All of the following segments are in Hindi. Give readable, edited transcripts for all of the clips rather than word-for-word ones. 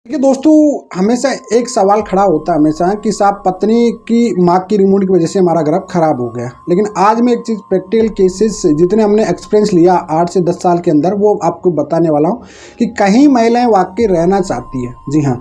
देखिए दोस्तों, हमेशा एक सवाल खड़ा होता है हमेशा कि साहब पत्नी की माँ की रिमोट की वजह से हमारा घर खराब हो गया। लेकिन आज मैं एक चीज़ प्रैक्टिकल केसेस से जितने हमने एक्सपीरियंस लिया 8 से 10 साल के अंदर वो आपको बताने वाला हूँ कि कहीं महिलाएं वाकई रहना चाहती है, जी हाँ,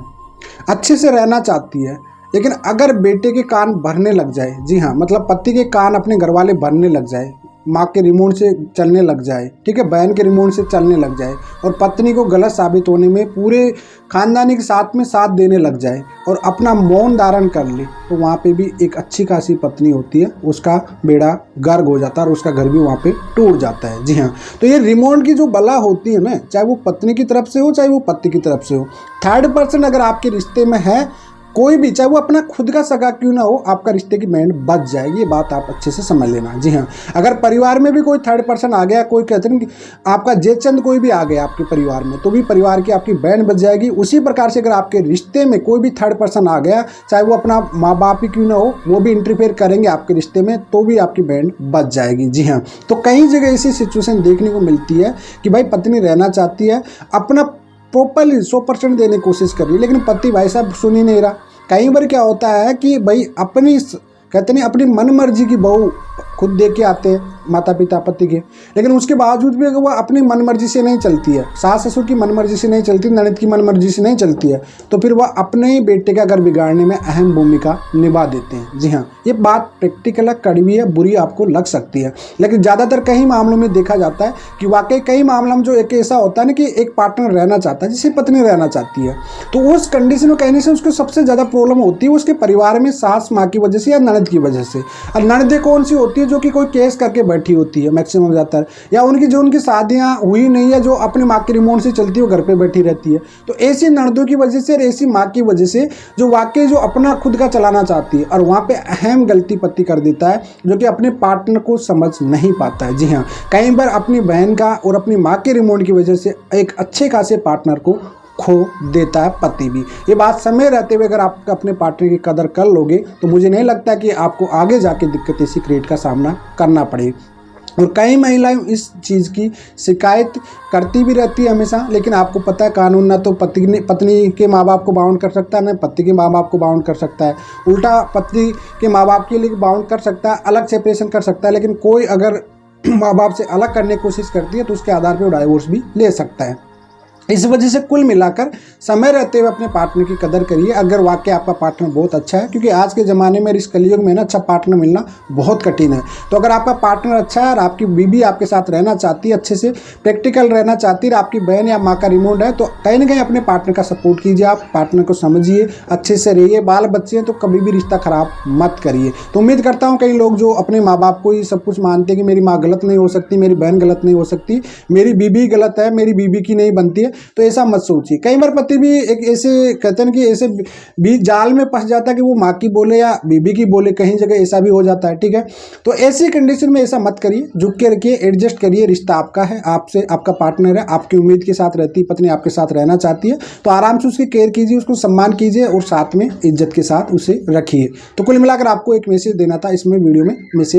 अच्छे से रहना चाहती है। लेकिन अगर बेटे के कान भरने लग जाए, जी हाँ, मतलब पति के कान अपने घर वाले भरने लग जाए, माँ के रिमोट से चलने लग जाए, ठीक है, बहन के रिमोट से चलने लग जाए और पत्नी को गलत साबित होने में पूरे खानदानी के साथ में साथ देने लग जाए और अपना मौन धारण कर ले, तो वहाँ पे भी एक अच्छी खासी पत्नी होती है, उसका बेड़ा गर्क हो जाता है और उसका घर भी वहाँ पे टूट जाता है। जी हाँ, तो ये रिमोट की जो बला होती है ना, चाहे वो पत्नी की तरफ से हो चाहे वो पति की तरफ से हो, थर्ड पर्सन अगर आपके रिश्ते में है, कोई भी, चाहे वो अपना खुद का सगा क्यों ना हो, आपका रिश्ते की बैंड बच जाएगी। ये बात आप अच्छे से समझ लेना। जी हाँ, अगर परिवार में भी कोई थर्ड पर्सन आ गया, कोई कहते हैं कि आपका जेचंद कोई भी आ गया आपके परिवार में, तो भी परिवार की आपकी बैंड बच जाएगी। उसी प्रकार से अगर आपके रिश्ते में कोई भी थर्ड पर्सन आ गया, चाहे वो अपना माँ बाप ही क्यों ना हो, वो भी इंटरफेयर करेंगे आपके रिश्ते में, तो भी आपकी बैंड बच जाएगी। जी हाँ, तो कई जगह ऐसी सिचुएशन देखने को मिलती है कि भाई पत्नी रहना चाहती है, अपना प्रॉपरली 100% देने की कोशिश कर रही है, लेकिन पति भाई साहब सुन ही नहीं रहा। कई बार क्या होता है कि भाई अपनी कहते नहीं अपनी मन मर्जी की बहू खुद दे के आते हैं माता पिता पति के, लेकिन उसके बावजूद भी अगर वो अपनी मन मर्जी से नहीं चलती है, सास ससुर की मन मर्जी से नहीं चलती, ननद की मन मर्जी से नहीं चलती है, तो फिर वह अपने ही बेटे का घर बिगाड़ने में अहम भूमिका निभा देते हैं। जी हाँ, ये बात प्रैक्टिकल है, कड़वी है, बुरी आपको लग सकती है, लेकिन ज़्यादातर कई मामलों में देखा जाता है कि वाकई कई मामलों में जो एक ऐसा होता है ना कि एक पार्टनर रहना चाहता है, जिससे पत्नी रहना चाहती है, तो उस कंडीशन में कहने से उसको सबसे ज़्यादा प्रॉब्लम होती है उसके परिवार में सास माँ की वजह से या ननद की वजह से। और ननदें कौन सी होती है? जो कि कोई केस करके बैठी होती है मैक्सिमम ज़्यादातर, या उनकी शादियां हुई नहीं है, जो अपनी माँ के रिमोट से चलती है, वो घर पे बैठी रहती है। तो ऐसी ननदों की वजह से और ऐसी माँ की वजह से जो वाकई जो अपना खुद का चलाना चाहती है, और वहाँ पे अहम गलती पति कर देता है, जो कि अपने पार्टनर को समझ नहीं पाता है। जी हाँ, कई बार अपनी बहन का और अपनी माँ के रिमोट की वजह से एक अच्छे खासे पार्टनर को खो देता है पति भी। ये बात समय रहते हुए अगर आप अपने पार्टनर की कदर कर लोगे, तो मुझे नहीं लगता कि आपको आगे जाके दिक्कत ऐसी क्रिएट का सामना करना पड़े। और कई महिलाएं इस चीज़ की शिकायत करती भी रहती है हमेशा, लेकिन आपको पता है कानून ना तो पत्नी के माँ बाप को बाउंड कर सकता है, ना पति के माँ बाप को बाउंड कर सकता है। उल्टा पत्नी के माँ बाप के लिए बाउंड कर सकता है, अलग सेपरेशन कर सकता है, लेकिन कोई अगर माँ बाप से अलग करने की कोशिश करती है तो उसके आधार पर डाइवोर्स भी ले सकता है। इस वजह से कुल मिलाकर समय रहते हुए अपने पार्टनर की कदर करिए, अगर वाकई आपका पार्टनर बहुत अच्छा है, क्योंकि आज के ज़माने में इस कलयुग में ना अच्छा पार्टनर मिलना बहुत कठिन है। तो अगर आपका पार्टनर अच्छा है और आपकी बीवी आपके साथ रहना चाहती है, अच्छे से प्रैक्टिकल रहना चाहती है, आपकी बहन या माँ का रिमोट है, तो कहीं ना कहीं अपने पार्टनर का सपोर्ट कीजिए, आप पार्टनर को समझिए, अच्छे से रहिए। बाल बच्चे हैं तो कभी भी रिश्ता खराब मत करिए। तो उम्मीद करता हूँ कई लोग जो अपने माँ बाप को ही सब कुछ मानते हैं कि मेरी माँ गलत नहीं हो सकती, मेरी बहन गलत नहीं हो सकती, मेरी बीवी गलत है, मेरी बीवी की नहीं बनती है, तो ऐसा मत सोचिए। कई बार पति भी एक ऐसे कहते हैं कि ऐसे भी जाल में फंस जाता है कि वो माँ की बोले या बीबी की बोले, कहीं जगह ऐसा भी हो जाता है। ठीक है, तो ऐसी कंडीशन में ऐसा मत करिए, झुक के रखिए, एडजस्ट करिए। रिश्ता आपका है, आपसे आपका पार्टनर है, आपकी उम्मीद के साथ रहती है, पत्नी आपके साथ रहना चाहती है, तो आराम से उसकी केयर कीजिए, उसको सम्मान कीजिए और साथ में इज्जत के साथ उसे रखिए। तो कुल मिलाकर आपको एक मैसेज देना था इसमें वीडियो में मैसेज